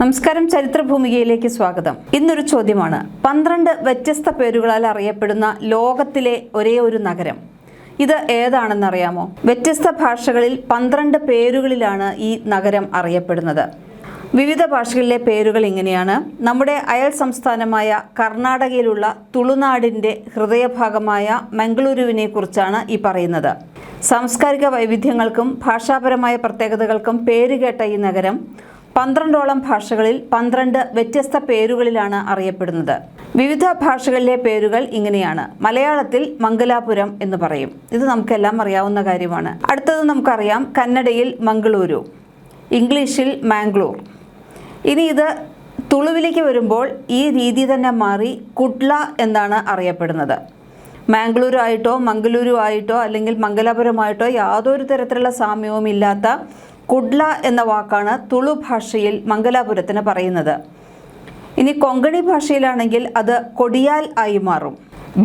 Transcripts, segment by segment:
നമസ്കാരം, ചരിത്രഭൂമികയിലേക്ക് സ്വാഗതം. ഇന്നൊരു ചോദ്യമാണ്. 12 വ്യത്യസ്ത പേരുകളാൽ അറിയപ്പെടുന്ന ലോകത്തിലെ ഒരേ ഒരു നഗരം ഇത് ഏതാണെന്നറിയാമോ? വ്യത്യസ്ത ഭാഷകളിൽ 12 പേരുകളിലാണ് ഈ നഗരം അറിയപ്പെടുന്നത്. വിവിധ ഭാഷകളിലെ പേരുകൾ ഇങ്ങനെയാണ്. നമ്മുടെ അയൽ സംസ്ഥാനമായ കർണാടകയിലുള്ള തുളുനാടിൻ്റെ ഹൃദയഭാഗമായ മംഗളൂരുവിനെ കുറിച്ചാണ് ഈ പറയുന്നത്. സാംസ്കാരിക വൈവിധ്യങ്ങൾക്കും ഭാഷാപരമായ പ്രത്യേകതകൾക്കും പേരുകേട്ട ഈ നഗരം 12ഓളം ഭാഷകളിൽ 12 വ്യത്യസ്ത പേരുകളിലാണ് അറിയപ്പെടുന്നത്. വിവിധ ഭാഷകളിലെ പേരുകൾ ഇങ്ങനെയാണ്. മലയാളത്തിൽ മംഗലാപുരം എന്ന് പറയും. ഇത് നമുക്കെല്ലാം അറിയാവുന്ന കാര്യമാണ്. അടുത്തത് നമുക്കറിയാം, കന്നഡയിൽ മംഗളൂരു, ഇംഗ്ലീഷിൽ മാംഗ്ലൂർ. ഇനി ഇത് തുളുവിലേക്ക് വരുമ്പോൾ ഈ രീതി തന്നെ മാറി കുഡ്ല എന്നാണ് അറിയപ്പെടുന്നത്. മാംഗ്ലൂരു ആയിട്ടോ മംഗളൂരു ആയിട്ടോ അല്ലെങ്കിൽ മംഗലാപുരമായിട്ടോ യാതൊരു തരത്തിലുള്ള സാമ്യവും ഇല്ലാത്ത കുഡ്ല എന്ന വാക്കാണ് തുളു ഭാഷയിൽ മംഗലാപുരത്തിന് പറയുന്നത്. ഇനി കൊങ്കണി ഭാഷയിലാണെങ്കിൽ അത് കൊടിയാൽ ആയി മാറും.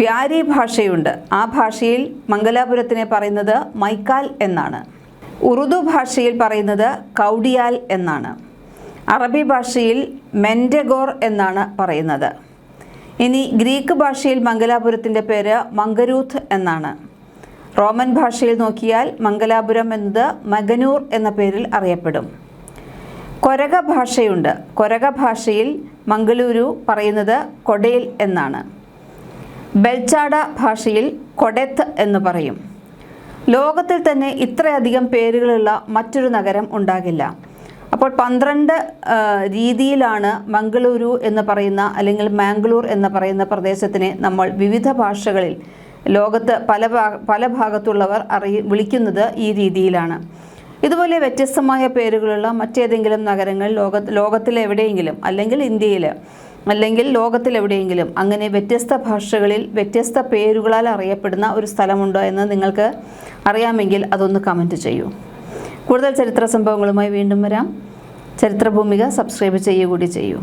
ബ്യാരി ഭാഷയുണ്ട്. ആ ഭാഷയിൽ മംഗലാപുരത്തിനെ പറയുന്നത് മൈക്കാൽ എന്നാണ്. ഉറുദു ഭാഷയിൽ പറയുന്നത് കൗഡിയാൽ എന്നാണ്. അറബി ഭാഷയിൽ മെൻഡഗോർ എന്നാണ് പറയുന്നത്. ഇനി ഗ്രീക്ക് ഭാഷയിൽ മംഗലാപുരത്തിൻ്റെ പേര് മംഗരൂത്ത് എന്നാണ്. റോമൻ ഭാഷയിൽ നോക്കിയാൽ മംഗലാപുരം എന്നത് മഗനൂർ എന്ന പേരിൽ അറിയപ്പെടും. കൊരക ഭാഷയുണ്ട്. കൊരക ഭാഷയിൽ മംഗളൂരു പറയുന്നത് കൊടേൽ എന്നാണ്. ബെൽച്ചാഡ ഭാഷയിൽ കൊഡെത്ത് എന്ന് പറയും. ലോകത്തിൽ തന്നെ ഇത്രയധികം പേരുകളുള്ള മറ്റൊരു നഗരം ഉണ്ടാകില്ല. അപ്പോൾ 12 രീതിയിലാണ് മംഗളൂരു എന്ന് പറയുന്ന അല്ലെങ്കിൽ മാംഗ്ലൂർ എന്ന് പറയുന്ന പ്രദേശത്തിനെ നമ്മൾ വിവിധ ഭാഷകളിൽ ലോകത്ത് പല ഭാഗത്തുള്ളവർ വിളിക്കുന്നത് ഈ രീതിയിലാണ്. ഇതുപോലെ വ്യത്യസ്തമായ പേരുകളുള്ള മറ്റേതെങ്കിലും നഗരങ്ങൾ ലോകത്തിലെവിടെയെങ്കിലും അല്ലെങ്കിൽ ഇന്ത്യയിൽ അല്ലെങ്കിൽ ലോകത്തിലെവിടെയെങ്കിലും അങ്ങനെ വ്യത്യസ്ത ഭാഷകളിൽ വ്യത്യസ്ത പേരുകളാൽ അറിയപ്പെടുന്ന ഒരു സ്ഥലമുണ്ടോ എന്ന് നിങ്ങൾക്ക് അറിയാമെങ്കിൽ അതൊന്ന് കമൻറ്റ് ചെയ്യൂ. കൂടുതൽ ചരിത്ര സംഭവങ്ങളുമായി വീണ്ടും വരാം. ചരിത്രഭൂമിക സബ്സ്ക്രൈബ് ചെയ്യുക കൂടി ചെയ്യൂ.